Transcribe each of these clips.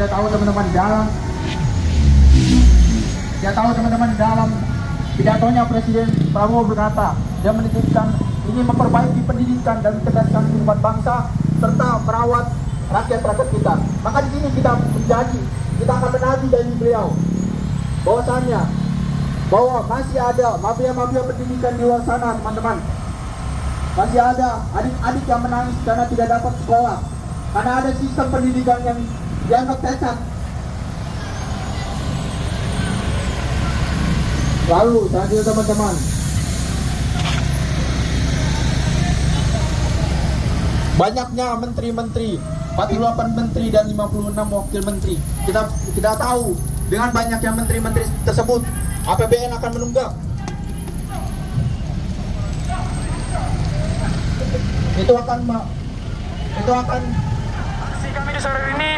Kita tahu teman-teman dalam pidatonya Presiden Prabowo berkata, dia menitipkan ingin memperbaiki pendidikan dan mencerdaskan kehidupan bangsa serta merawat rakyat-rakyat kita. Maka di sini kita akan menagih dari beliau bahwasannya bahwa masih ada mafia-mafia pendidikan di luar sana, teman-teman. Masih ada adik-adik yang menangis karena tidak dapat sekolah, karena ada sistem pendidikan yang dianggap cacat. Lalu selanjutnya teman-teman, banyaknya menteri-menteri, 48 menteri dan 56 wakil menteri. Kita tahu dengan banyaknya menteri-menteri tersebut APBN akan menunggak. Itu akan aksi kami di sore ini,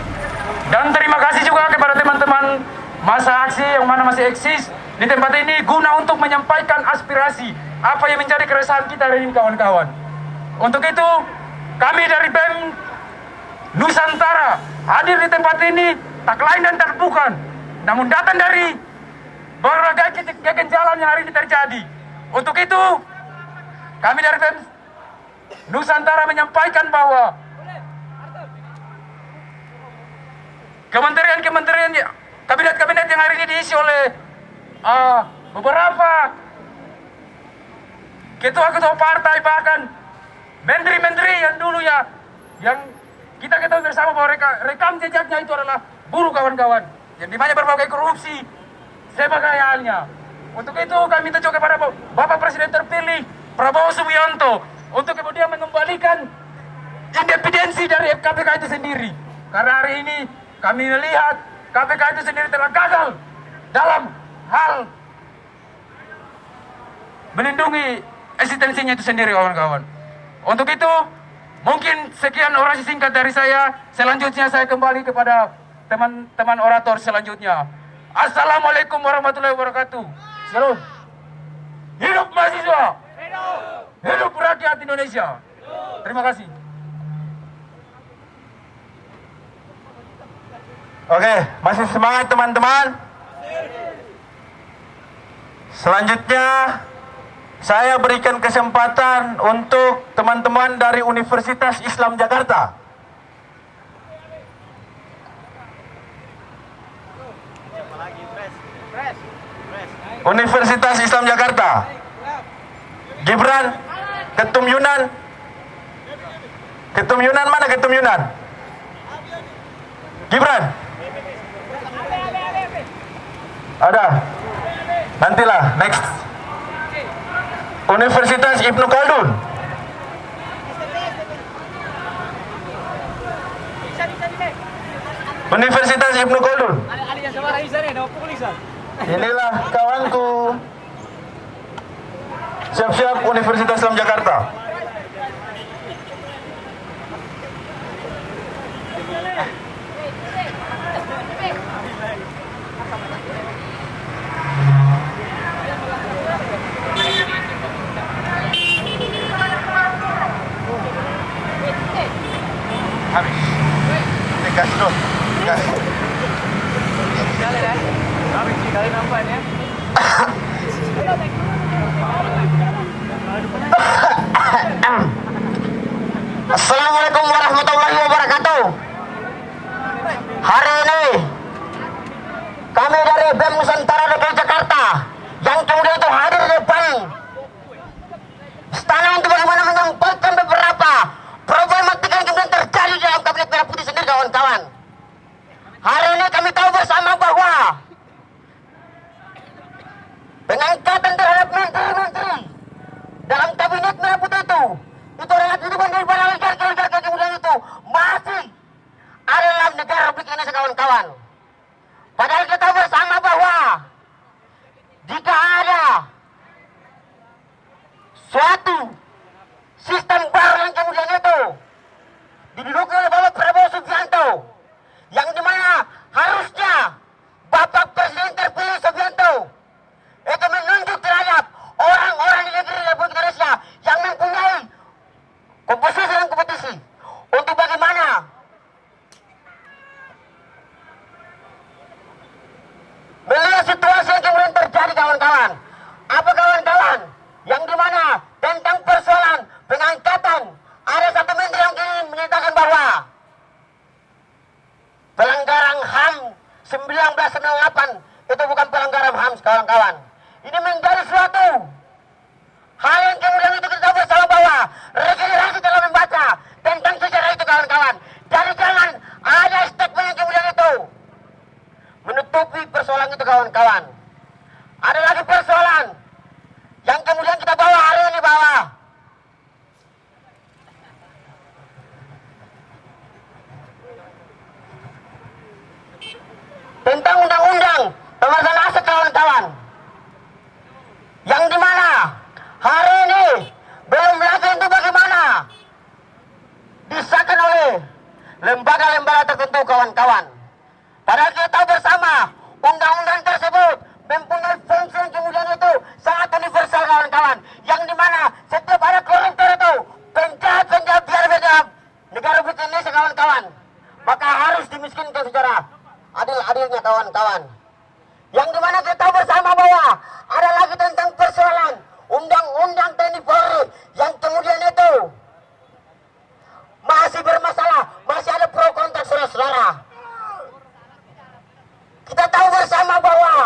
dan terima kasih juga kepada teman-teman masa aksi yang mana masih eksis di tempat ini guna untuk menyampaikan aspirasi apa yang menjadi keresahan kita hari ini, kawan-kawan. Untuk itu kami dari BEM Nusantara hadir di tempat ini tak lain dan tak bukan, namun datang dari berbagai kegenjalan yang hari ini terjadi. Untuk itu kami dari BEM Nusantara menyampaikan bahwa kementerian-kementerian, kabinet-kabinet yang hari ini diisi oleh beberapa ketua-ketua partai, bahkan menteri-menteri yang dulu yang kita ketahui bersama bahwa rekam jejaknya itu adalah buruk, kawan-kawan, yang dimana berbagai korupsi sebagainya. Untuk itu kami minta juga kepada Bapak Presiden terpilih Prabowo Subianto untuk kemudian mengembalikan independensi dari KPK itu sendiri. Karena hari ini kami melihat KPK itu sendiri telah gagal dalam hal melindungi eksistensinya itu sendiri, kawan-kawan. Untuk itu, mungkin sekian orasi singkat dari saya. Selanjutnya saya kembali kepada teman-teman orator selanjutnya. Assalamualaikum warahmatullahi wabarakatuh. Shalom. Hidup mahasiswa. Hidup rakyat Indonesia. Terima kasih. Oke, masih semangat teman-teman. Selanjutnya saya berikan kesempatan untuk teman-teman dari Universitas Islam Jakarta. Universitas Islam Jakarta. Gibran, Ketum Yunan. Ketum Yunan mana Ketum Yunan? Gibran. Ada. Nantilah, next. Universitas Ibnu Khaldun. Universitas Ibnu Khaldun. Inilah kawanku. Siap-siap Universitas Islam Jakarta. Habis. Dikasih dong. Dikasih. Habis sekali nampaknya. Assalamualaikum warahmatullahi wabarakatuh. Hari ini kami dari BEM Nusantara DKI Jakarta yang kemudian itu hadir di depan istana untuk bagaimana menyampaikan beberapa problematika yang kemudian terjadi dalam Kabinet Merah Putih sendiri, kawan-kawan. Hari ini kami tahu bersama bahwa pengangkatan terhadap menteri-menteri dalam Kabinet Merah Putih itu adalah kehidupan daripada negara-negara kemudian itu masih ada dalam negara Republik Indonesia, kawan-kawan. Padahal kita tahu bersama bahwa jika ada suatu sistem baru yang kemudian itu diduduki oleh Bapak Prabowo Subianto, yang dimana harusnya Bapak Presiden terpilih Subianto itu menunjuk terhadap orang-orang di negeri Republik Indonesia yang mempunyai komposisi dan kompetisi untuk bagaimana 1998 itu bukan pelanggaran HAM, kawan-kawan. Ini menjadi suatu hal yang kemudian itu kita bersama bahwa regenerasi telah membaca tentang sejarah itu, kawan-kawan. Jadi jangan ada statement yang kemudian itu menutupi persoalan itu, kawan-kawan. Ada lagi persoalan yang kemudian kita bawa hari ini, bahwa tentang undang-undang pemerasan aset, kawan-kawan, yang dimana hari ini belum lagi itu bagaimana disahkan oleh lembaga-lembaga tertentu, kawan-kawan. Padahal kita tahu bersama undang-undang tersebut mempunyai fungsi yang kemudian itu sangat universal, kawan-kawan, yang dimana setiap ada koruptor itu, penjahat-penjahat biar negara Republik Indonesia, kawan-kawan, maka harus dimiskinkan secara adil-adilnya, kawan-kawan. Yang dimana kita tahu bersama bahwa ada lagi tentang persoalan undang-undang TNI Polri yang kemudian itu masih bermasalah, masih ada pro kontra, saudara-saudara. Kita tahu bersama bahwa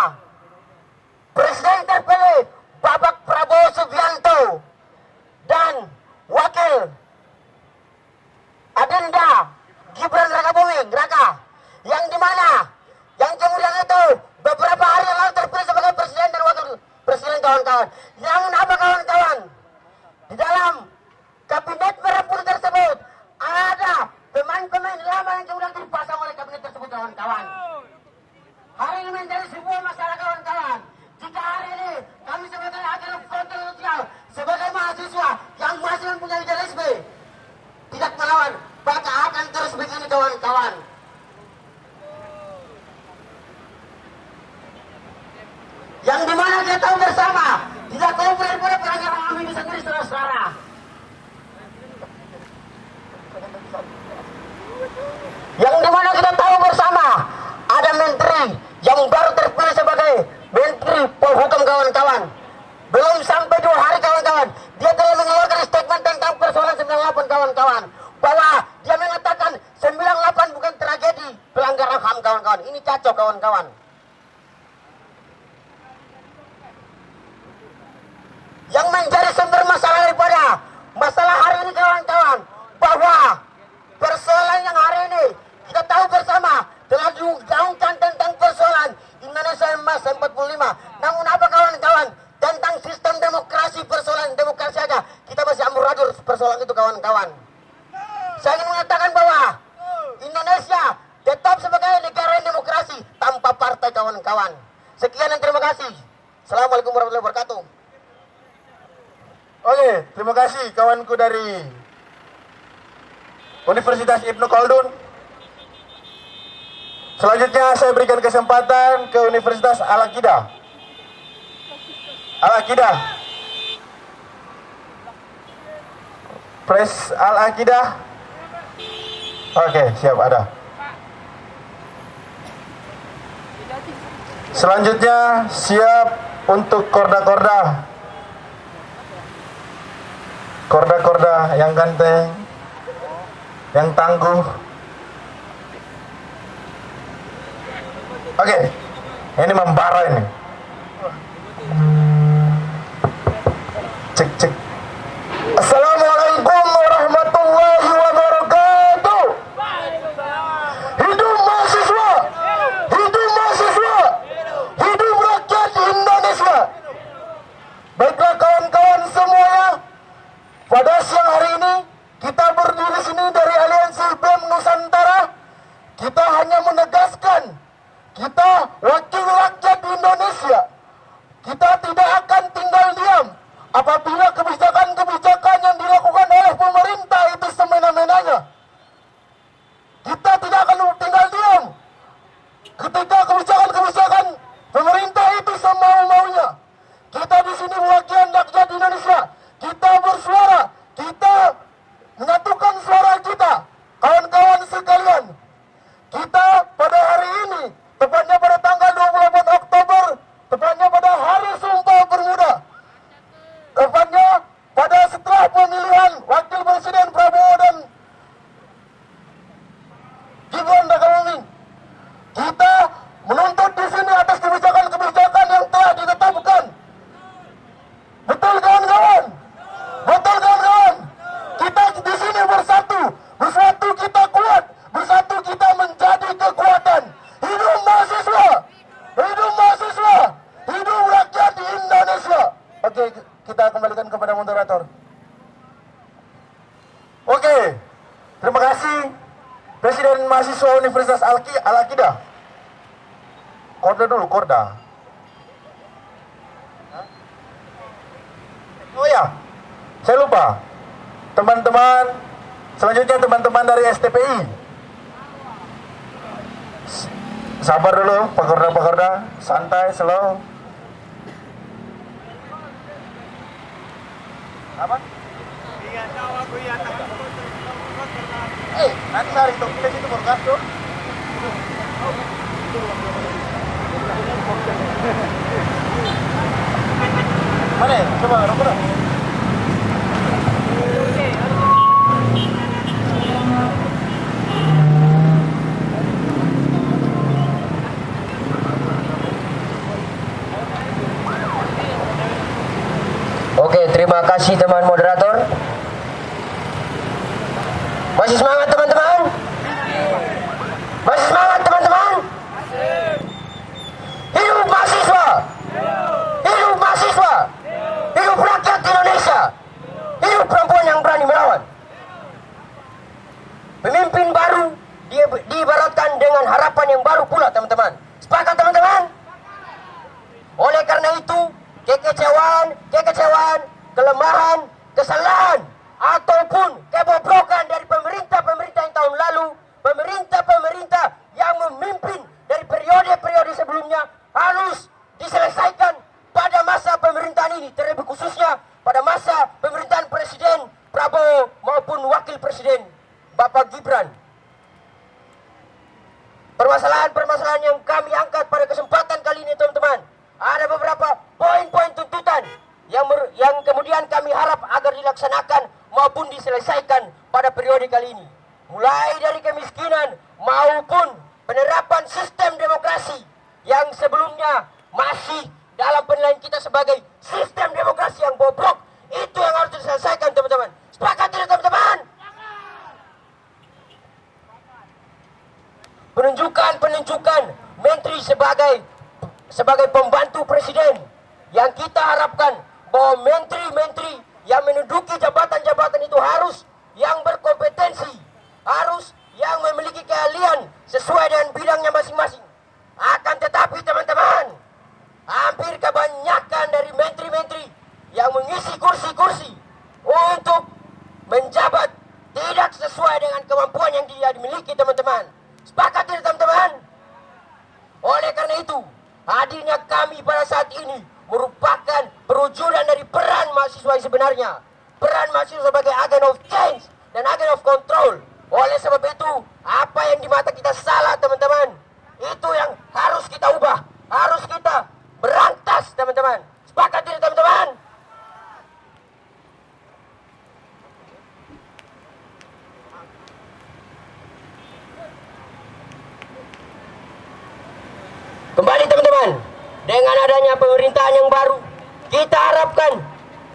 Presiden terpilih Bapak Prabowo Subianto dan Wakil Adinda Gibran Rakabuming Raka, yang dimana yang kemudian itu beberapa hari yang lalu terpilih sebagai presiden dan wakil presiden, kawan-kawan. Namun apa, kawan-kawan, di dalam kabinet merah putih tersebut ada pemain-pemain lama yang kemudian dipasang oleh kabinet tersebut, kawan-kawan. Hari ini menjadi sebuah masalah, kawan-kawan. Jika hari ini kami sebagai agen frontal sosial, sebagai mahasiswa yang masih mempunyai idealisme tidak melawan, maka akan terus begini, kawan-kawan. Yang dimana kita tahu bersama tidak tahu benar-benar pelanggaran HAM ini sendiri, saudara-saudara. Yang dimana kita tahu bersama ada menteri yang baru terpilih sebagai Menteri Polhukam, kawan-kawan. Belum sampai 2 hari, kawan-kawan, dia telah mengeluarkan statement tentang persoalan 98, kawan-kawan, bahwa dia mengatakan 98 bukan tragedi pelanggaran HAM, kawan-kawan. Ini kacau, kawan-kawan. Yang menjadi sumber masalah daripada masalah hari ini, kawan-kawan, bahwa persoalan yang hari ini kita tahu bersama telah digaungkan tentang persoalan Indonesia Emas 45. Namun apa, kawan-kawan, tentang sistem demokrasi, persoalan demokrasi aja kita masih amburadul persoalan itu, kawan-kawan. Saya ingin mengatakan bahwa Indonesia tetap sebagai negara demokrasi tanpa partai, kawan-kawan. Sekian dan terima kasih. Assalamualaikum warahmatullahi wabarakatuh. Oke, terima kasih kawanku dari Universitas Ibnu Khaldun. Selanjutnya saya berikan kesempatan ke Universitas Al-Aqidah. Al-Aqidah. Pres Al-Aqidah. Oke, siap, ada. Selanjutnya siap untuk korda-korda. Korda-korda yang ganteng, yang tangguh. Oke, ini membara ini. Cek, cek. Assalamualaikum warahmatullahi wabarakatuh. Hidup mahasiswa, hidup mahasiswa, hidup rakyat Indonesia. Baiklah kawan-kawan semuanya, pada siang hari ini kita berdiri sini dari Aliansi BEM Nusantara. Kita hanya menegaskan kita wakil rakyat Indonesia. Kita tidak akan tinggal diam apabila kebijakan-kebijakan yang dilakukan oleh pemerintah itu semena-menanya. Kita tidak akan tinggal diam ketika kebijakan-kebijakan pemerintah itu semau-maunya. Kita di sini mewakili rakyat Indonesia. Kita bersuara, kita menyatukan suara kita. Kawan-kawan sekalian, kita pada hari ini, tepatnya pada tanggal 28 Oktober, tepatnya pada Hari Sumpah Pemuda, tepatnya Mahasiswa Universitas Al-Aqidah. Korda dulu, Korda. Oh ya, saya lupa. Teman-teman, selanjutnya teman-teman dari STPI. Sabar dulu, Pak-Korda, santai, slow. Apa? Nanti sehari itu kita situ podcast tuh. Mana ya? Coba rokok. Oke, terima kasih teman moderator. Masih semangat teman-teman? Masih semangat teman-teman? Hidup mahasiswa! Hidup mahasiswa! Hidup rakyat Indonesia! Hidup perempuan yang berani melawan! Pemimpin baru diibaratkan dengan harapan yang baru pula teman-teman. Sepakat teman-teman? Oleh karena itu, kekecewaan, kelemahan, kesalahan, ataupun kebobrokan dari pemerintah-pemerintah yang tahun lalu, pemerintah-pemerintah yang memimpin dari periode-periode sebelumnya harus diselesaikan pada masa pemerintahan ini, terlebih khususnya pada masa pemerintahan Presiden Prabowo maupun Wakil Presiden Bapak Gibran. Permasalahan-permasalahan yang kami angkat pada kesempatan kali ini teman-teman, ada beberapa poin-poin tuntutan yang kemudian kami harap agar dilaksanakan maupun diselesaikan pada periode kali ini. Mulai dari kemiskinan maupun penerapan sistem demokrasi yang sebelumnya masih dalam penilaian kita sebagai sistem demokrasi yang bobrok. Itu yang harus diselesaikan teman-teman. Sepakat tidak teman-teman? Penunjukan menteri sebagai pembantu presiden, yang kita harapkan bahwa menteri-menteri yang menduduki jabatan-jabatan itu harus yang berkompetensi, harus yang memiliki keahlian sesuai dengan bidangnya masing-masing. Akan tetapi teman-teman, hampir kebanyakan dari menteri-menteri yang mengisi kursi-kursi untuk menjabat tidak sesuai dengan kemampuan yang dia dimiliki teman-teman. Sepakat tidak teman-teman? Oleh karena itu, hadirnya kami pada saat ini merupakan perwujudan dari peran mahasiswa yang sebenarnya. Peran mahasiswa sebagai agen of change dan agen of control. Oleh sebab itu, apa yang di mata kita salah teman-teman, itu yang harus kita ubah, harus kita berantas teman-teman. Sepakat tidak teman-teman? Kembali teman-teman, dengan adanya pemerintahan yang baru, kita harapkan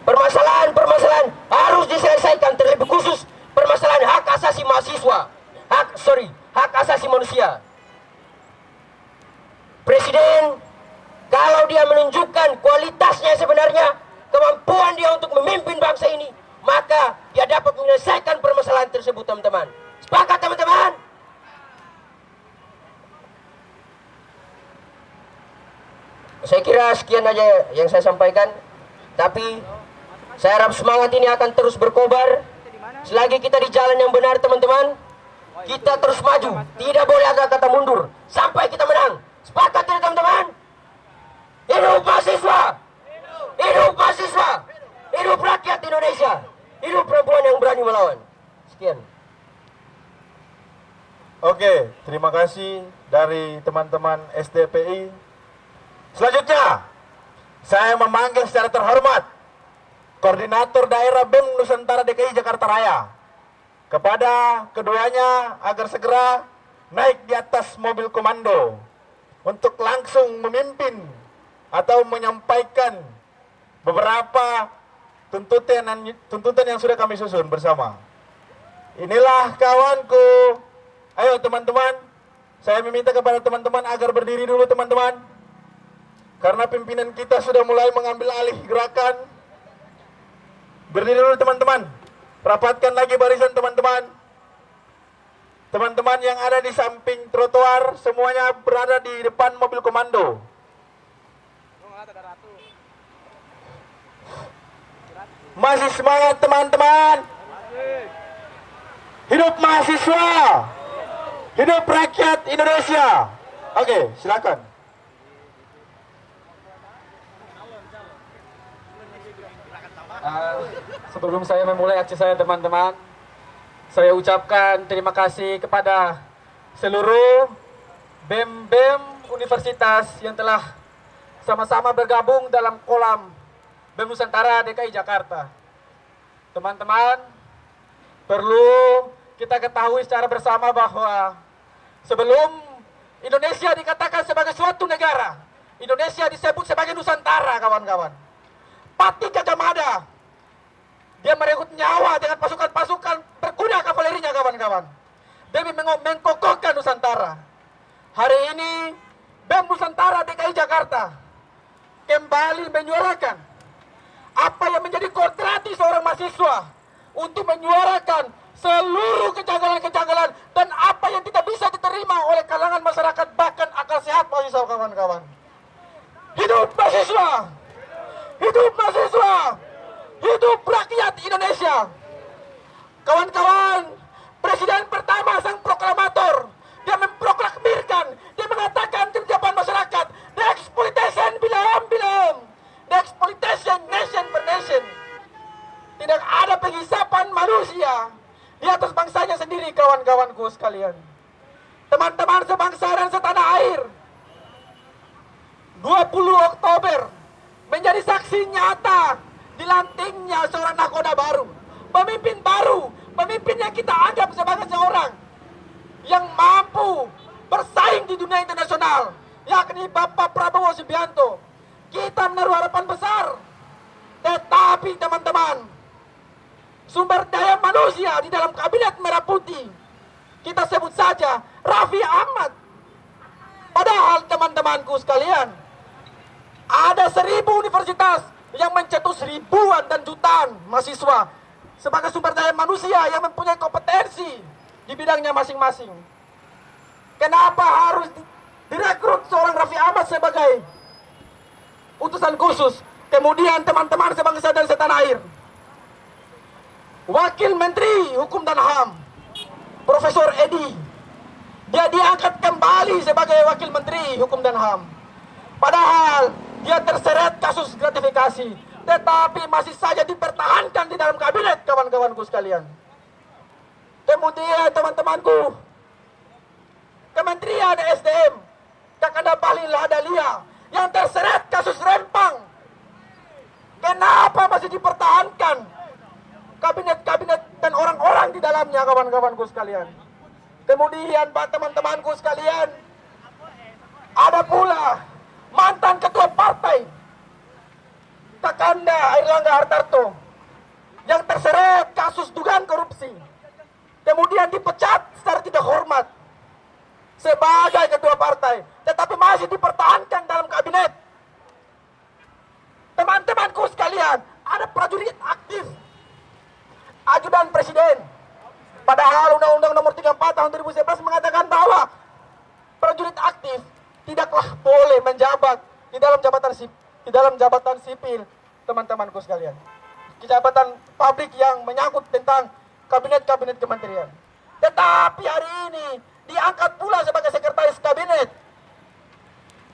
permasalahan-permasalahan harus diselesaikan, terlebih khusus permasalahan hak asasi mahasiswa, hak asasi manusia. Presiden, kalau dia menunjukkan kualitasnya sebenarnya, kemampuan dia untuk memimpin bangsa ini, maka dia dapat menyelesaikan permasalahan tersebut teman-teman. Sepakat teman-teman? Saya kira sekian aja yang saya sampaikan. Tapi saya harap semangat ini akan terus berkobar. Selagi kita di jalan yang benar teman-teman, kita terus maju. Tidak boleh ada kata mundur sampai kita menang. Sepakat tidak teman-teman? Hidup mahasiswa! Hidup mahasiswa! Hidup rakyat Indonesia! Hidup perempuan yang berani melawan. Sekian. Oke, terima kasih dari teman-teman STPI. Selanjutnya, saya memanggil secara terhormat Koordinator Daerah BEM Nusantara DKI Jakarta Raya, kepada keduanya agar segera naik di atas mobil komando untuk langsung memimpin atau menyampaikan beberapa tuntutan yang sudah kami susun bersama. Inilah kawanku. Ayo teman-teman, saya meminta kepada teman-teman agar berdiri dulu teman-teman. Karena pimpinan kita sudah mulai mengambil alih gerakan. Berdiri dulu teman-teman. Rapatkan lagi barisan teman-teman. Teman-teman yang ada di samping trotoar semuanya berada di depan mobil komando. Masih semangat teman-teman. Hidup mahasiswa. Hidup rakyat Indonesia. Oke, silakan. Sebelum saya memulai aksi saya teman-teman, saya ucapkan terima kasih kepada seluruh BEM-BEM universitas yang telah sama-sama bergabung dalam kolam BEM Nusantara DKI Jakarta. Teman-teman, perlu kita ketahui secara bersama bahwa sebelum Indonesia dikatakan sebagai suatu negara, Indonesia disebut sebagai Nusantara, kawan-kawan. Pati Gajah Mada, dia merekrut nyawa dengan pasukan-pasukan berkuda kavalerinya, kawan-kawan, demi mengkokohkan Nusantara. Hari ini BEM Nusantara DKI Jakarta kembali menyuarakan apa yang menjadi kodrati seorang mahasiswa untuk menyuarakan seluruh kejanggalan-kejanggalan dan apa yang tidak bisa diterima oleh kalangan masyarakat, bahkan akal sehat mahasiswa, kawan-kawan. Hidup mahasiswa! Hidup mahasiswa! Hidup rakyat Indonesia! Kawan-kawan, Presiden pertama sang proklamator, dia memproklamirkan, dia mengatakan di depan masyarakat, the exploitation belum, the exploitation nation per nation. Tidak ada penghisapan manusia di atas bangsanya sendiri, kawan-kawanku sekalian. Teman-teman sebangsa dan setanah air, 20 Oktober menjadi saksi nyata dilantiknya seorang nakoda baru, pemimpin yang kita anggap sebagai seorang yang mampu bersaing di dunia internasional, yakni Bapak Prabowo Subianto. Kita menaruh harapan besar, tetapi teman-teman, sumber daya manusia di dalam kabinet merah putih kita sebut saja Raffi Ahmad. Padahal teman-temanku sekalian, ada 1000 universitas yang mencetus ribuan dan jutaan mahasiswa sebagai sumber daya manusia yang mempunyai kompetensi di bidangnya masing-masing. Kenapa harus direkrut seorang Raffi Ahmad sebagai utusan khusus? Kemudian teman-teman sebangsa dan setanah air, Wakil Menteri Hukum dan HAM Profesor Edi, dia diangkat kembali sebagai Wakil Menteri Hukum dan HAM. Padahal dia terseret kasus gratifikasi, tetapi masih saja dipertahankan di dalam kabinet, kawan-kawanku sekalian. Kemudian teman-temanku, Kementerian SDM, Kakanda Bahlil Lahadalia yang terseret kasus rempang. Kenapa masih dipertahankan kabinet-kabinet dan orang-orang di dalamnya, kawan-kawanku sekalian? Kemudian teman-temanku sekalian, ada pula mantan ketua partai Kakanda Airlangga Hartarto yang terseret kasus dugaan korupsi, kemudian dipecat secara tidak hormat sebagai ketua partai, tetapi masih dipertahankan dalam kabinet. Teman-temanku sekalian, ada prajurit aktif, ajudan presiden. Padahal Undang-Undang Nomor 34 Tahun 2011 mengatakan bahwa prajurit aktif tidaklah boleh menjabat di dalam jabatan sipil, teman-temanku sekalian. Jabatan publik yang menyangkut tentang kabinet-kabinet kementerian. Tetapi hari ini diangkat pula sebagai sekretaris kabinet.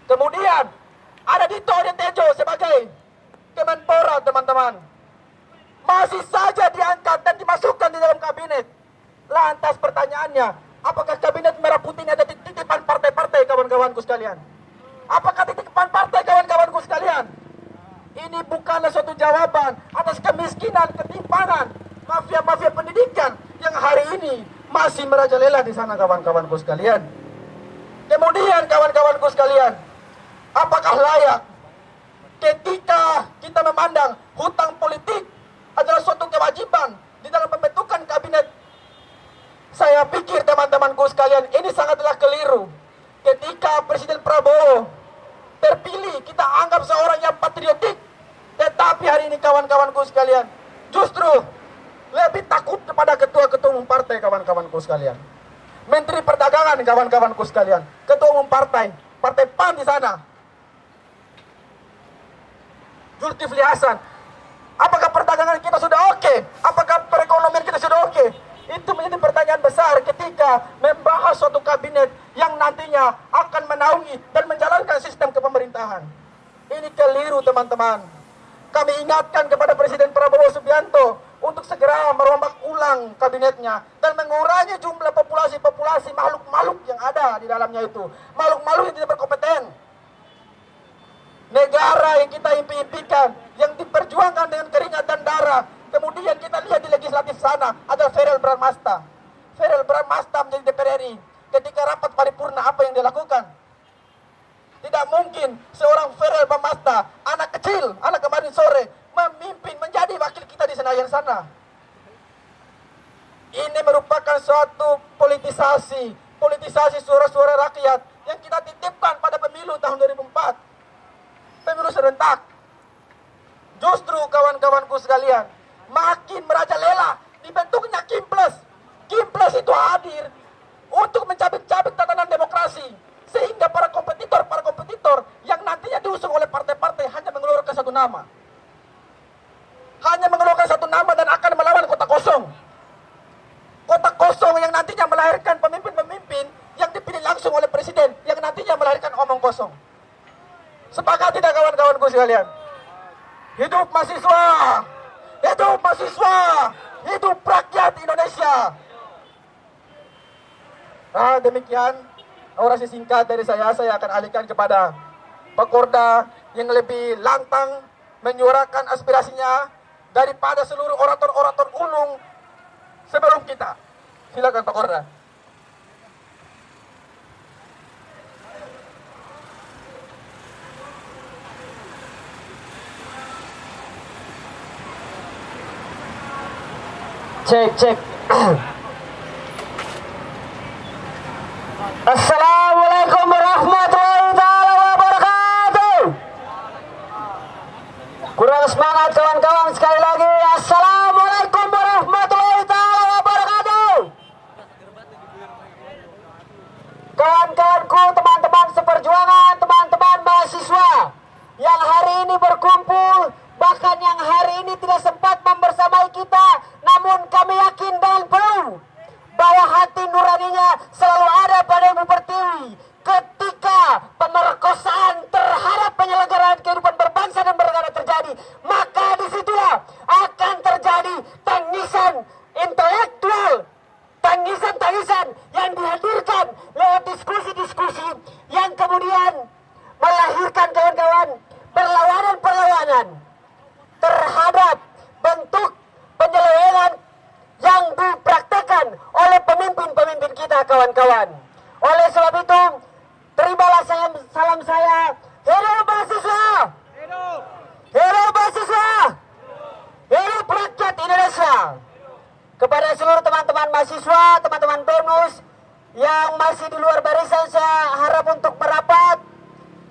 Kemudian ada Dito Aryo Tejo sebagai Kemenpora, teman-teman. Masih saja diangkat dan dimasukkan di dalam kabinet. Lantas pertanyaannya, apakah kabinet merah putih ini ada titipan partai-partai, kawan-kawanku sekalian? Apakah titipan partai, kawan-kawanku sekalian? Ini bukanlah suatu jawaban atas kemiskinan, ketimpangan, mafia-mafia pendidikan yang hari ini masih merajalela di sana, kawan-kawanku sekalian. Kemudian kawan-kawanku sekalian, apakah layak ketika kita memandang hutang politik adalah suatu kewajiban di dalam pembentukan kabinet? Saya pikir teman-temanku sekalian, ini sangatlah keliru. Ketika Presiden Prabowo terpilih, kita anggap seorang yang patriotik, tetapi hari ini kawan-kawanku sekalian justru lebih takut kepada ketua-ketua umum partai, kawan-kawanku sekalian. Menteri Perdagangan, kawan-kawanku sekalian, Ketua Umum Partai PAN di sana, Zulkifli Hasan. Apakah perdagangan kita sudah oke? Apakah perekonomian kita sudah oke? Itu menjadi pertanyaan besar ketika membahas suatu kabinet yang nantinya akan menaungi dan menjalankan sistem kepemerintahan. Ini keliru, teman-teman. Kami ingatkan kepada Presiden Prabowo Subianto untuk segera merombak ulang kabinetnya dan mengurangi jumlah populasi makhluk-makhluk yang ada di dalamnya itu. Makhluk-makhluk yang tidak berkompeten. Negara yang kita impi-impikan, yang diperjuangkan dengan keringat dan darah, kemudian kita lihat di legislatif sana ada Ferel Bramasta. Ferel Bramasta menjadi DPR RI. Ketika rapat paripurna, apa yang dia lakukan? Tidak mungkin seorang Ferel Bramasta, anak kecil, anak kemarin sore, memimpin menjadi wakil kita di Senayan sana. Ini merupakan suatu politisasi suara-suara rakyat yang kita titipkan pada pemilu tahun 2004. Pemilu serentak. Justru kawan-kawanku sekalian, makin merajalela dibentuknya Kimples. Kimples itu hadir untuk mencabik-cabik tatanan demokrasi, sehingga para kompetitor yang nantinya diusung oleh partai-partai hanya mengeluarkan satu nama. Hanya mengeluarkan satu nama dan akan melawan kota kosong. Kota kosong yang nantinya melahirkan pemimpin-pemimpin yang dipilih langsung oleh presiden, yang nantinya melahirkan omong kosong. Sepakat tidak kawan-kawanku sekalian? Hidup mahasiswa! Hidup mahasiswa! Hidup rakyat Indonesia! Demikian orasi singkat dari saya akan alihkan kepada Pak Korda yang lebih lantang menyuarakan aspirasinya daripada seluruh orator-orator ulung sebelum kita. Silakan Pak Korda. Cek. Assalamualaikum warahmatullahi taala wabarakatuh. Kurang semangat kawan-kawan, sekali lagi assalamualaikum warahmatullahi taala wabarakatuh. Kawan-kawanku, teman-teman seperjuangan, teman-teman mahasiswa yang hari ini berkumpul, bahkan yang hari ini tidak sempat membersamai kita, namun kami yakin dan penuh bahwa hati nuraninya selalu ada pada Ibu Pertiwi ketika pemerkosaan terhadap penyelenggaraan kehidupan berbangsa dan bernegara terjadi. Maka disitulah akan terjadi tangisan intelektual, tangisan yang dihadirkan lewat diskusi-diskusi yang kemudian melahirkan kawan-kawan perlawanan terhadap bentuk penyelewengan yang dipraktekkan oleh pemimpin-pemimpin kita, kawan-kawan. Oleh sebab itu, terimalah salam saya. Hidup mahasiswa! Hidup mahasiswa! Hidup rakyat Indonesia! Kepada seluruh teman-teman mahasiswa, teman-teman BEMUS yang masih di luar barisan, saya harap untuk merapat.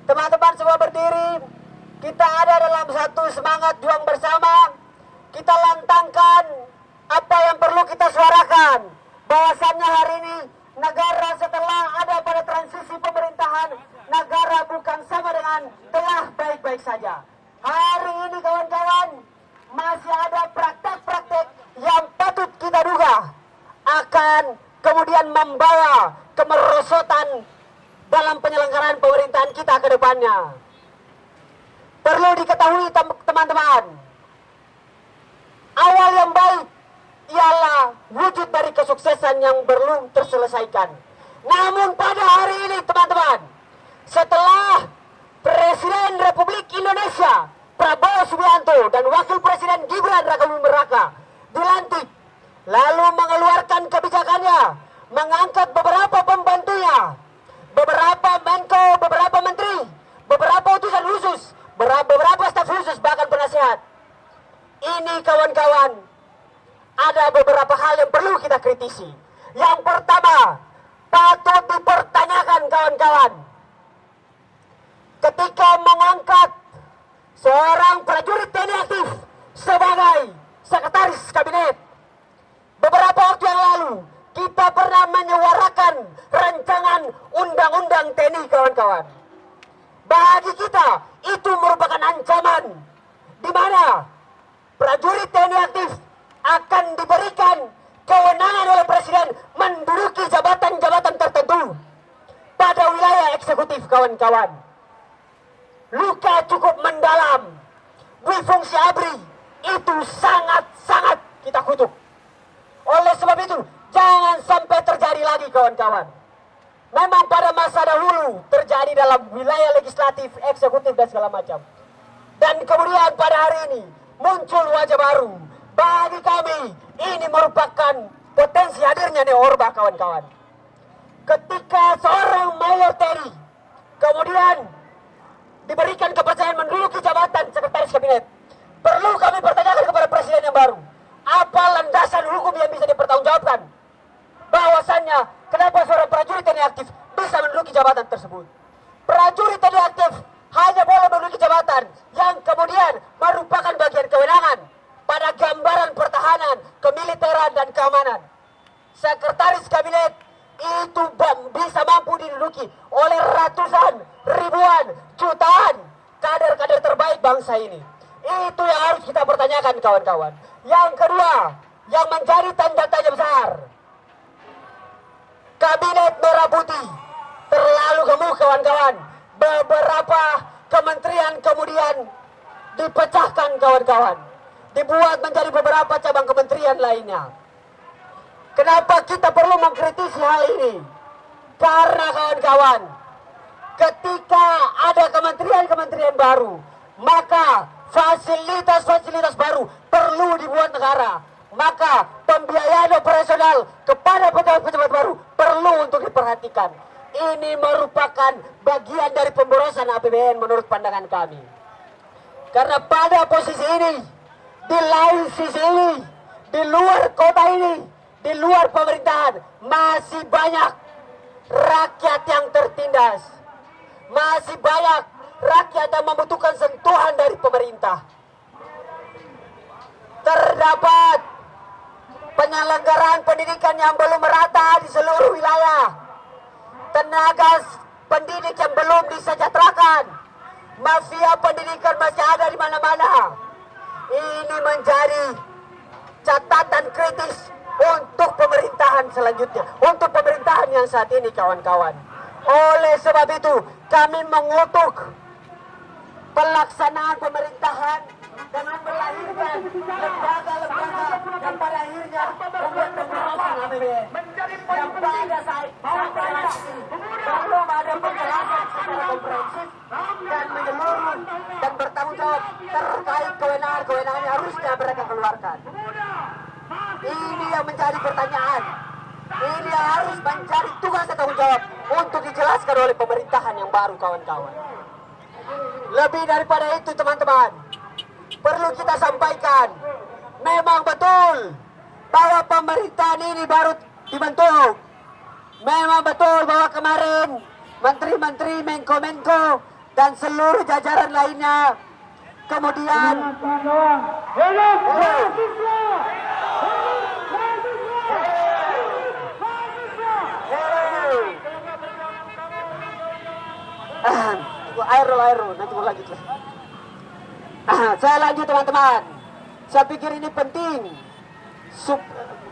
Teman-teman semua berdiri. Kita ada dalam satu semangat juang bersama. Kita lantangkan apa yang perlu kita suarakan. Bahwasannya hari ini negara setelah ada pada transisi pemerintahan, negara bukan sama dengan telah baik-baik saja. Hari ini kawan-kawan, masih ada praktek-praktek yang patut kita duga akan kemudian membawa kemerosotan dalam penyelenggaraan pemerintahan kita ke depannya. Perlu diketahui teman-teman, awal yang baik ialah wujud dari kesuksesan yang belum terselesaikan. Namun pada hari ini teman-teman, setelah Presiden Republik Indonesia Prabowo Subianto dan Wakil Presiden Gibran Rakabuming Raka dilantik, lalu mengeluarkan kebijakannya, mengangkat beberapa pembantunya, beberapa menko, beberapa menteri, beberapa utusan khusus, beberapa staf khusus, bahkan penasihat. Ini kawan-kawan, ada beberapa hal yang perlu kita kritisi. Yang pertama, patut dipertanyakan kawan-kawan, ketika mengangkat seorang prajurit TNI aktif sebagai sekretaris kabinet. Beberapa waktu yang lalu kita pernah menyuarakan rancangan undang-undang TNI, kawan-kawan. Bagi kita itu merupakan ancaman di mana prajurit TNI aktif akan diberikan kewenangan oleh Presiden menduduki jabatan-jabatan tertentu pada wilayah eksekutif, kawan-kawan. Luka cukup mendalam, difungsi ABRI itu sangat-sangat kita kutuk. Oleh sebab itu, jangan sampai terjadi lagi, kawan-kawan. Memang pada masa dahulu terjadi dalam wilayah legislatif, eksekutif, dan segala macam. Dan kemudian pada hari ini muncul wajah baru. Bagi kami, ini merupakan potensi hadirnya Neo Orba, kawan-kawan. Ketika seorang mayor TNI kemudian diberikan kepercayaan menduduki jabatan sekretaris kabinet, perlu kami pertanyakan kepada presiden yang baru, apa landasan hukum yang bisa dipertanggungjawabkan bahwasannya kenapa seorang prajurit TNI aktif bisa menduduki jabatan tersebut. Prajurit TNI aktif hanya boleh menduduki jabatan yang kemudian merupakan bagian kewenangan pada gambaran pertahanan, kemiliteran, dan keamanan. Sekretaris kabinet itu bisa mampu diduduki oleh ratusan, ribuan, jutaan kader-kader terbaik bangsa ini. Itu yang harus kita pertanyakan, kawan-kawan. Yang kedua, yang menjadi tanda tanya besar, kabinet merah putih terlalu gemuk, kawan-kawan. Beberapa kementerian kemudian dipecahkan, kawan-kawan, dibuat menjadi beberapa cabang kementerian lainnya. Kenapa kita perlu mengkritisi hal ini? Karena, kawan-kawan, ketika ada kementerian-kementerian baru, maka fasilitas-fasilitas baru perlu dibuat negara. Maka pembiayaan operasional kepada pejabat-pejabat baru perlu untuk diperhatikan. Ini merupakan bagian dari pemborosan APBN menurut pandangan kami. Karena pada posisi ini, di lain sisi ini, di luar kota ini, di luar pemerintahan, masih banyak rakyat yang tertindas. Masih banyak rakyat yang membutuhkan sentuhan dari pemerintah. Terdapat penyelenggaraan pendidikan yang belum merata di seluruh wilayah. Tenaga pendidik yang belum disejahterakan. Mafia pendidikan masih ada di mana-mana. Ini menjadi catatan kritis untuk pemerintahan selanjutnya, untuk pemerintahan yang saat ini, kawan-kawan. Oleh sebab itu, kami mengutuk pelaksanaan pemerintahan dengan melahirkan lembaga-lembaga yang pada akhirnya membuat pemborosan APBN. Yang pada saat ini belum ada penjelasan secara komprehensif dan menyeluruh dan bertanggung jawab terkait kewenangan-kewenangan yang harusnya mereka keluarkan. Ini yang menjadi pertanyaan. Ini yang harus menjadi tugas dan tanggung jawab untuk dijelaskan oleh pemerintahan yang baru, kawan-kawan. Lebih daripada itu, teman-teman, perlu kita sampaikan, memang betul bahwa pemerintahan ini baru dibentuk. Memang betul bahwa kemarin menteri-menteri, menko-menko, dan seluruh jajaran lainnya kemudian air nanti mau lanjut. Saya lanjut, teman-teman. Saya pikir ini penting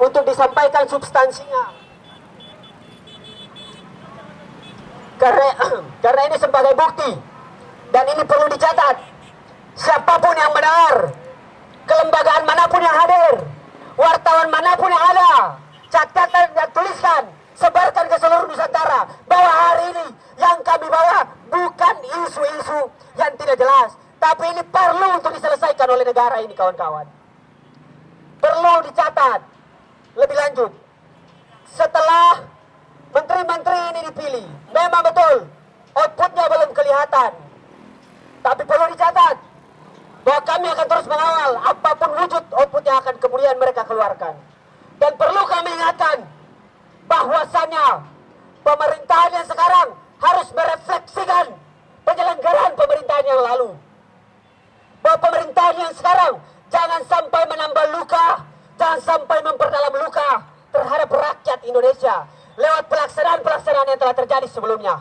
untuk disampaikan substansinya. Karena ini sebagai bukti dan ini perlu dicatat. Siapapun yang mendengar, kelembagaan manapun yang hadir, wartawan manapun yang ada, catatan dan tuliskan, sebarkan ke seluruh Nusantara bahwa hari ini yang kami bawa bukan isu-isu yang tidak jelas, tapi ini perlu untuk diselesaikan oleh negara ini, kawan-kawan. Perlu dicatat lebih lanjut. Setelah menteri-menteri ini dipilih, memang betul outputnya belum kelihatan, tapi perlu dicatat bahwa kami akan terus mengawal apapun wujud output yang akan kemudian mereka keluarkan. Dan perlu kami ingatkan bahwasannya pemerintahan yang sekarang harus merefleksikan penyelenggaraan pemerintahan yang lalu. Bahwa pemerintahan yang sekarang jangan sampai menambah luka, jangan sampai memperdalam luka terhadap rakyat Indonesia. Indonesia lewat pelaksanaan-pelaksanaan yang telah terjadi sebelumnya.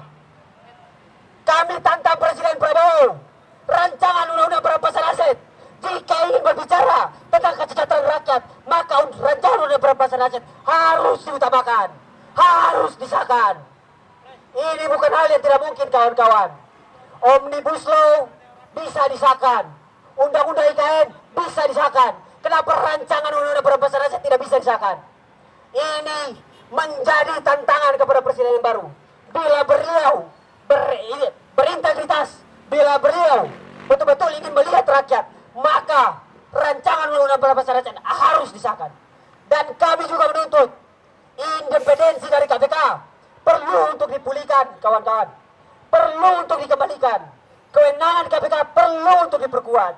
Kami tantang Presiden Prabowo, rancangan undang-undang perampasan aset. Jika ingin berbicara tentang kesejahteraan rakyat, maka rancangan undang-undang perampasan aset harus diutamakan, harus disahkan. Ini bukan hal yang tidak mungkin, kawan-kawan. Omnibus Law bisa disahkan, undang-undang IKN bisa disahkan. Kenapa rancangan undang-undang perampasan aset tidak bisa disahkan? Ini menjadi tantangan kepada presiden yang baru. Bila beliau berintegritas, bila beliau betul-betul ingin melihat rakyat, maka rancangan undang-undang perampasan aset harus disahkan. Dan kami juga menuntut independensi dari KPK perlu untuk dipulihkan, kawan-kawan. Perlu untuk dikembalikan. Kewenangan KPK perlu untuk diperkuat.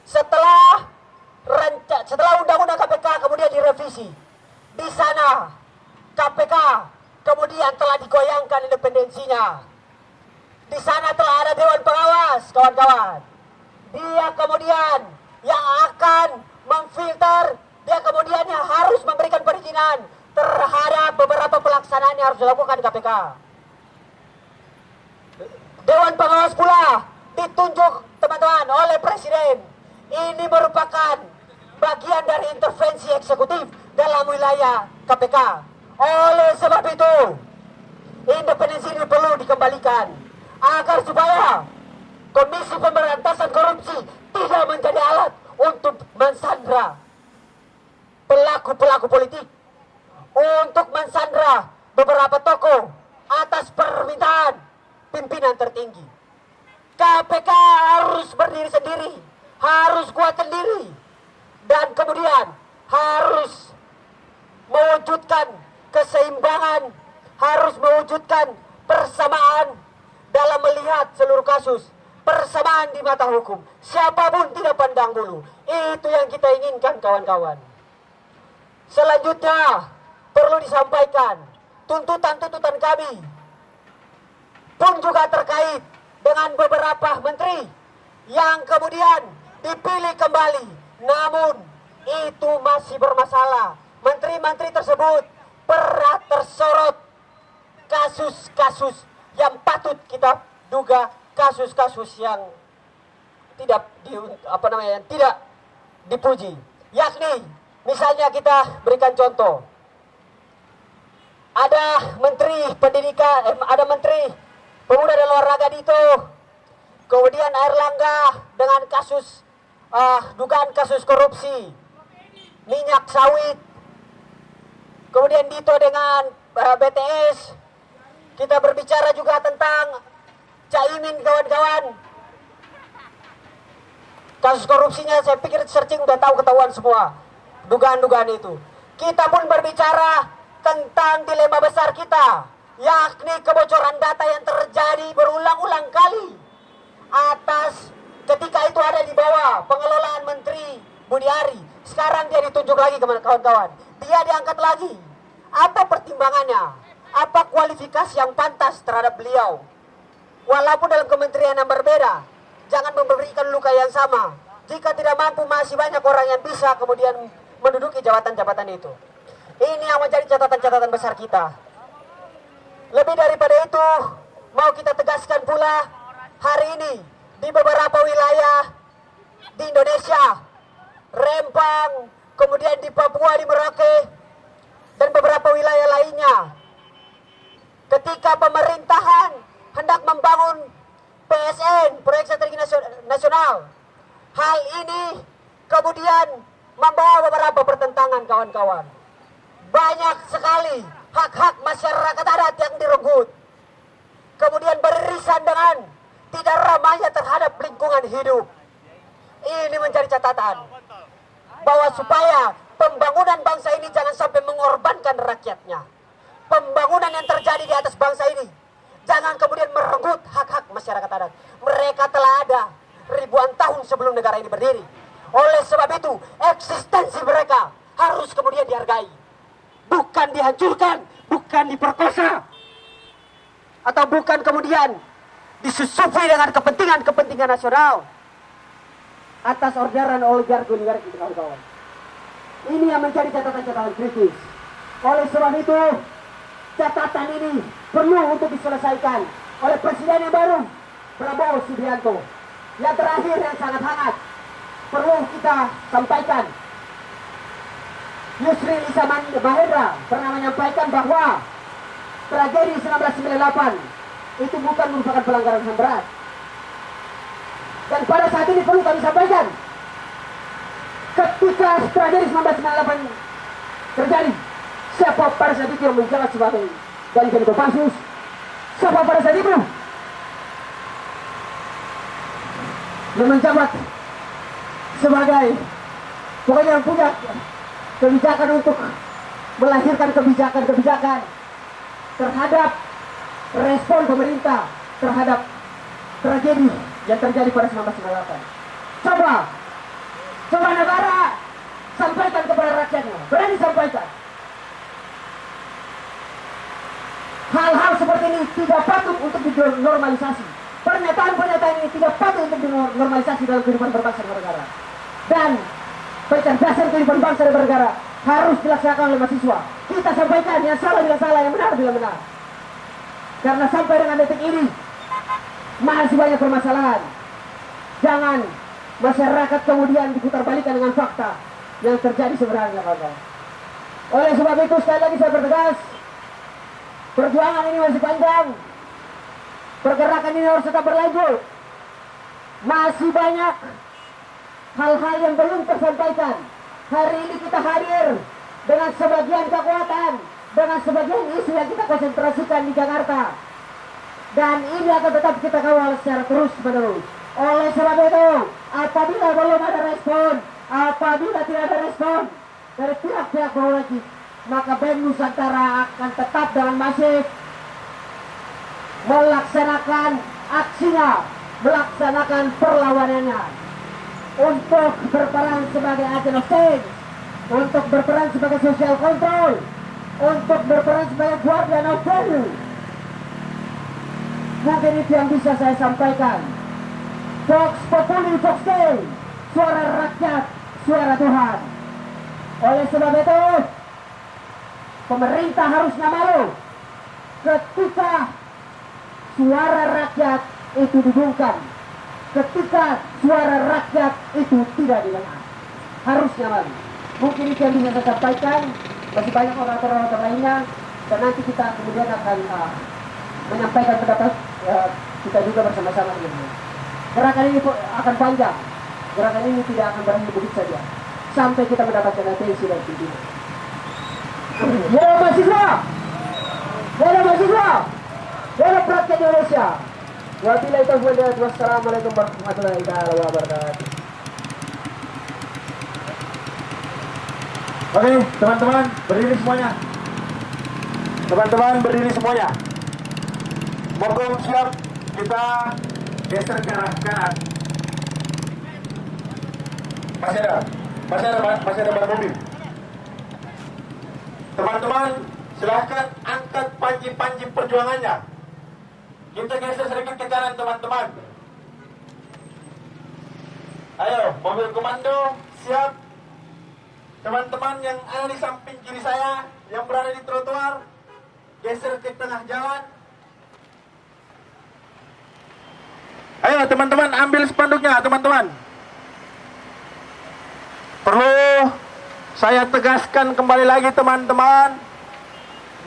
Setelah undang-undang KPK kemudian direvisi, di sana KPK kemudian telah digoyangkan independensinya. Di sana telah ada Dewan Pengawas, kawan-kawan. Dia kemudian yang akan memfilter, dia kemudian yang harus memberikan perizinan terhadap beberapa pelaksanaan yang harus dilakukan di KPK. Dewan Pengawas pula ditunjuk, teman-teman, oleh Presiden. Ini merupakan bagian dari intervensi eksekutif dalam wilayah KPK. Oleh sebab itu, independensi ini perlu dikembalikan agar supaya Komisi Pemberantasan Korupsi tidak menjadi alat untuk mensandra pelaku-pelaku politik, untuk mensandra beberapa tokoh atas permintaan pimpinan tertinggi. KPK harus berdiri sendiri, harus kuatkan diri, dan kemudian harus mewujudkan keseimbangan, harus mewujudkan persamaan dalam melihat seluruh kasus, persamaan di mata hukum. Siapapun tidak pandang bulu. Itu yang kita inginkan, kawan-kawan. Selanjutnya perlu disampaikan tuntutan-tuntutan kami pun juga terkait dengan beberapa menteri yang kemudian dipilih kembali, namun itu masih bermasalah. Menteri-menteri tersebut pernah tersorot kasus-kasus yang patut kita duga, kasus-kasus yang tidak tidak dipuji. Yakni misalnya kita berikan contoh, ada menteri pendidikan, ada menteri pemuda dan olahraga Dito, kemudian Airlangga dengan kasus dugaan kasus korupsi minyak sawit, kemudian Dito dengan BTS. Kita berbicara juga tentang Caimin, kawan-kawan. Kasus korupsinya saya pikir searching udah ketahuan semua dugaan-dugaan itu. Kita pun berbicara tentang dilema besar kita, yakni kebocoran data yang terjadi berulang-ulang kali atas ketika itu ada di bawah pengelolaan Menteri Budi Ari. Sekarang dia ditunjuk lagi, kawan-kawan. Dia diangkat lagi. Apa pertimbangannya? Apa kualifikasi yang pantas terhadap beliau? Walaupun dalam kementerian yang berbeda, jangan memberikan luka yang sama. Jika tidak mampu, masih banyak orang yang bisa kemudian menduduki jabatan-jabatan itu. Ini yang menjadi catatan-catatan besar kita. Lebih daripada itu, mau kita tegaskan pula, hari ini di beberapa wilayah di Indonesia, Rempang, kemudian di Papua, di Merauke, dan beberapa wilayah lainnya, ketika pemerintahan hendak membangun PSN, proyek strategi nasional, hal ini kemudian membawa beberapa pertentangan, kawan-kawan. Banyak sekali hak-hak masyarakat adat yang direnggut, kemudian beririsan dengan tidak ramahnya terhadap lingkungan hidup. Ini menjadi catatan bahwa supaya pembangunan bangsa ini jangan sampai mengorbankan rakyatnya. Pembangunan yang terjadi di atas bangsa ini jangan kemudian merenggut hak-hak masyarakat adat. Mereka telah ada ribuan tahun sebelum negara ini berdiri. Oleh sebab itu, eksistensi mereka harus kemudian dihargai. Bukan dihancurkan, bukan diperkosa, atau bukan kemudian disusupi dengan kepentingan-kepentingan nasional atas orderan oligarki-oligarki, kawan-kawan. Ini yang menjadi catatan-catatan kritis. Oleh sebab itu, catatan ini perlu untuk diselesaikan oleh Presiden yang baru, Prabowo Subianto. Yang terakhir yang sangat hangat, perlu kita sampaikan, Yusril Iza Mahendra pernah menyampaikan bahwa tragedi 1998 itu bukan merupakan pelanggaran HAM berat. Dan pada saat ini perlu kami sampaikan, ketika tragedi 1998 terjadi, siapa pada saat itu yang menjabat sebagai dari Kopassus? Siapa pada saat itu yang menjabat sebagai pokoknya yang punya kebijakan untuk melahirkan kebijakan-kebijakan terhadap respon pemerintah terhadap tragedi yang terjadi pada 1998. Coba negara sampaikan kepada rakyatnya, berani sampaikan. Hal-hal seperti ini tidak patut untuk dinormalisasi. Pernyataan-pernyataan ini tidak patut untuk dinormalisasi dalam kehidupan berbangsa dan bernegara. Dan pencerdasan kehidupan bangsa dan bernegara harus dilaksanakan oleh mahasiswa. Kita sampaikan yang salah bila salah, yang benar bila benar. Karena sampai dengan detik ini masih banyak permasalahan. Jangan masyarakat kemudian diputarbalikkan dengan fakta yang terjadi sebenarnya, kawan. Oleh sebab itu sekali lagi saya bertegas, perjuangan ini masih panjang. Pergerakan ini harus tetap berlanjut. Masih banyak hal-hal yang belum tersampaikan. Hari ini kita hadir dengan sebagian kekuatan, dengan sebagian isu yang kita konsentrasikan di Jakarta. Dan ini akan tetap kita kawal secara terus-menerus. Oleh sebab itu, apabila belum ada respon, apabila tidak ada respon dari pihak-pihak berwajib, maka BEM Nusantara akan tetap dengan masif melaksanakan aksinya, melaksanakan perlawanannya untuk berperan sebagai agent of change, untuk berperan sebagai social control, untuk berperan sebagai guardian of value. Mungkin itu yang bisa saya sampaikan. Vox Populi Vox Dei, suara rakyat, suara Tuhan. Oleh sebab itu, pemerintah harusnya malu ketika suara rakyat itu dibungkam, ketika suara rakyat itu tidak didengar. Harusnya malu. Mungkin itu yang bisa saya sampaikan. Masih banyak orator-orator lainnya, dan nanti kita kemudian akan menyampaikan pendapat kita juga bersama-sama dengan. Gerakan ini akan panjang. Gerakan ini tidak akan berakhir begitu saja sampai kita mendapatkan atensi dari pimpinan. Ya mahasiswa, ya mahasiswa, ya rakyat Indonesia. Wabillahi taufiq wal hidayah. Wassalamualaikum warahmatullahi wabarakatuh. Oke, teman-teman berdiri semuanya. Teman-teman berdiri semuanya. Mogok siap, kita geser ke arah kanan. Masih ada ban mobil. Teman-teman, silahkan angkat panji-panji perjuangannya. Kita geser sedikit ke kanan, teman-teman. Ayo, mobil komando siap. Teman-teman yang ada di samping kiri saya, yang berada di trotoar, geser ke tengah jalan. Ayo teman-teman, ambil spanduknya teman-teman. Perlu saya tegaskan kembali lagi teman-teman,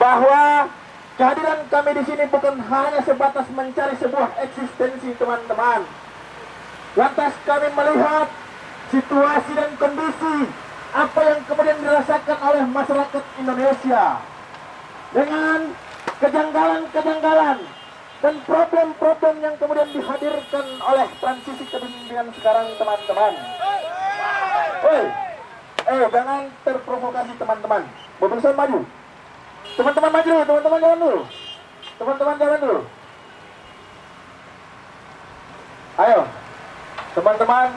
bahwa kehadiran kami di sini bukan hanya sebatas mencari sebuah eksistensi teman-teman. Lantas kami melihat situasi dan kondisi apa yang kemudian dirasakan oleh masyarakat Indonesia dengan kejanggalan-kejanggalan dan problem-problem yang kemudian dihadirkan oleh transisi kepemimpinan sekarang teman-teman. Jangan terprovokasi teman-teman. Mobil saya maju. Teman-teman maju, teman-teman jalan dulu. Teman-teman jalan dulu. Ayo, teman-teman.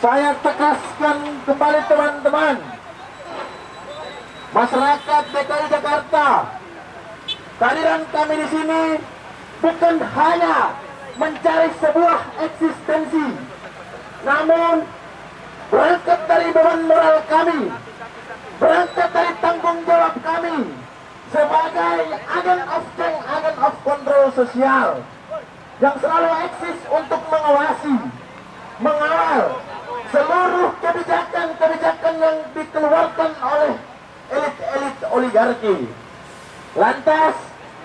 Saya tegaskan kembali teman-teman. Masyarakat DKI Jakarta, kehadiran kami di sini bukan hanya mencari sebuah eksistensi, namun berangkat dari beban moral kami berangkat dari tanggung jawab kami sebagai agen of change, agen of control sosial yang selalu eksis untuk mengawasi, mengawal seluruh kebijakan-kebijakan yang dikeluarkan oleh elit-elit oligarki. Lantas,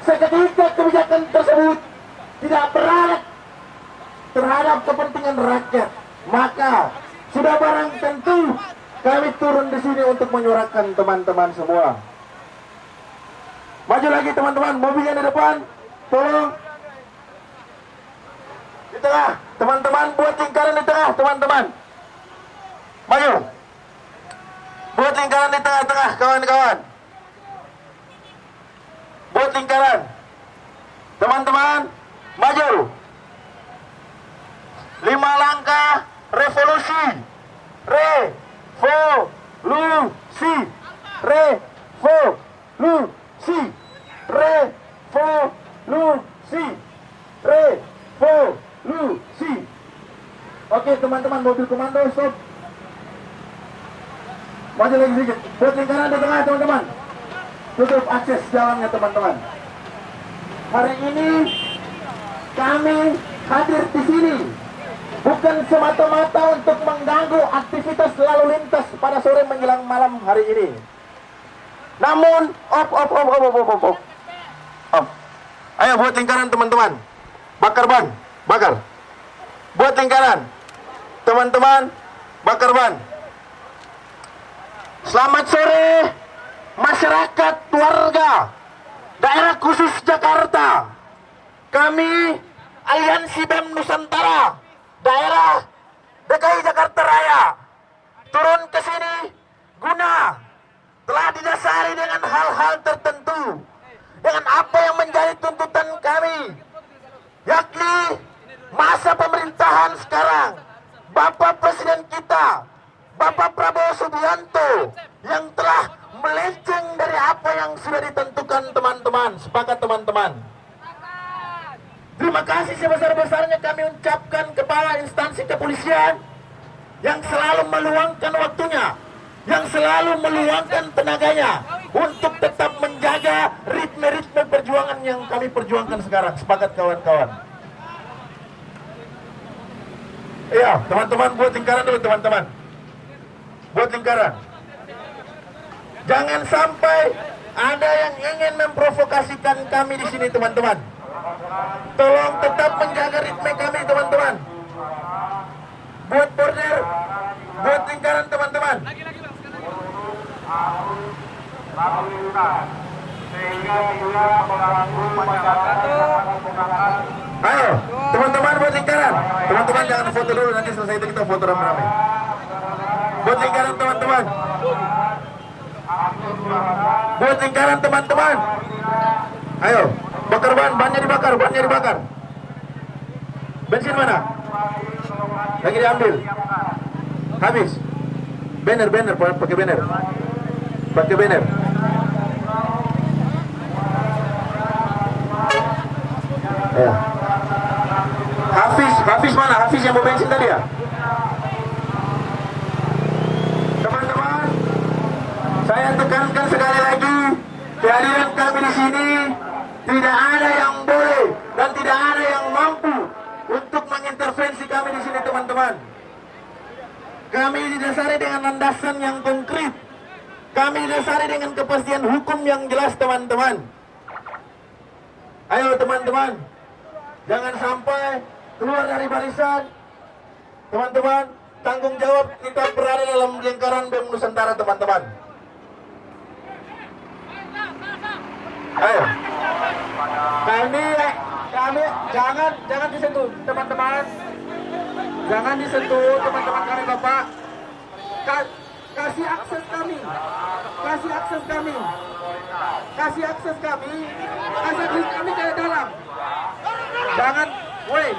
seketika kebijakan tersebut tidak berat terhadap kepentingan rakyat, maka sudah barang tentu kami turun di sini untuk menyuarakan teman-teman semua. Maju lagi teman-teman, mobilnya di depan, tolong. Di tengah, teman-teman, buat lingkaran di tengah, teman-teman. Maju. Buat lingkaran di tengah-tengah, kawan-kawan. Buat lingkaran. Teman-teman, maju. 5 langkah revolusi. Revolusi. Revolusi. Revolusi. Revolusi. Oke teman-teman, mobil komando stop. Maju lagi sedikit. Buat lingkaran di tengah teman-teman. Tutup akses jalannya teman-teman. Hari ini kami hadir di sini bukan semata-mata untuk mengganggu aktivitas lalu lintas pada sore menjelang malam hari ini. Namun, off. Ayo buat lingkaran teman-teman. Bakar ban, bakar. Buat lingkaran. Teman-teman, bakar ban. Selamat sore masyarakat warga daerah khusus Jakarta. Kami Aliansi BEM Nusantara daerah DKI Jakarta Raya turun ke sini guna telah didasari dengan hal-hal tertentu, dengan apa yang menjadi tuntutan kami, yakni masa pemerintahan sekarang Bapak Presiden kita Bapak Prabowo Subianto yang telah melenceng dari apa yang sudah ditentukan teman-teman. Sepakat teman-teman. Terima kasih sebesar-besarnya kami ucapkan kepada instansi kepolisian yang selalu meluangkan waktunya, yang selalu meluangkan tenaganya untuk tetap menjaga ritme-ritme perjuangan yang kami perjuangkan sekarang. Sepakat kawan-kawan. Iya, teman-teman buat lingkaran dulu teman-teman. Buat lingkaran. Jangan sampai ada yang ingin memprovokasikan kami di sini teman-teman. Tolong tetap menjaga ritme kami teman-teman. Buat border, buat lingkaran teman-teman. Ayo, teman-teman buat lingkaran. Teman-teman jangan foto dulu, nanti selesai itu kita foto rame-rame. Buat lingkaran teman-teman. Buat lingkaran teman-teman. Ayo, bakar ban, bannya dibakar. Bensin mana? Lagi diambil. Habis. Banner, pakai banner. Pakai banner. Ayo. Hafiz mana? Hafiz yang mau bensin tadi ya? Teman-teman, saya tekankan sekali lagi, kehadiran kami di sini tidak ada yang boleh dan tidak ada yang mampu untuk mengintervensi kami di sini, teman-teman. Kami didasari dengan landasan yang konkret. Kami didasari dengan kepastian hukum yang jelas, teman-teman. Ayo, teman-teman, jangan sampai keluar dari barisan. Teman-teman, tanggung jawab kita berada dalam lingkaran BEM Nusantara, teman-teman. Ayo. Kami jangan disentuh, teman-teman. Jangan disentuh, teman-teman kami, Bapak. Kasih akses kami. Kasih akses kami. Kasih akses kami ke dalam. Jangan, woi.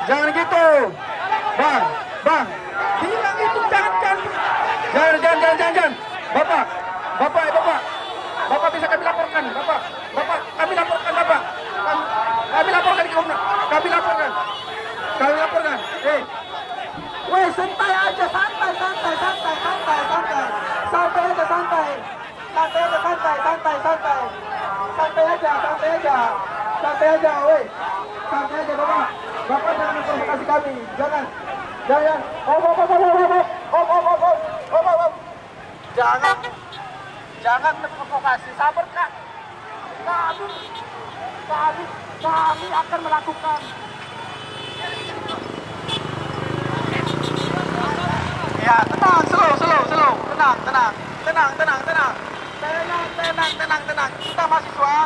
Jangan gitu. Bang. Bilang itu jangan. Jangan. Bapak bisa kami laporkan, Bapak. Kami laporkan, Bapak. Kami laporkan ke Komnas. Kami laporkan. Woi, santai aja, santai. Santai aja, woi. Santai aja, Bapak. Bapak jangan memprovokasi kami. Jangan. Jangan memprovokasi. Sabar, Kak. Kami akan melakukan. Ya, tenang, slow. Tenang. Kita mahasiswa.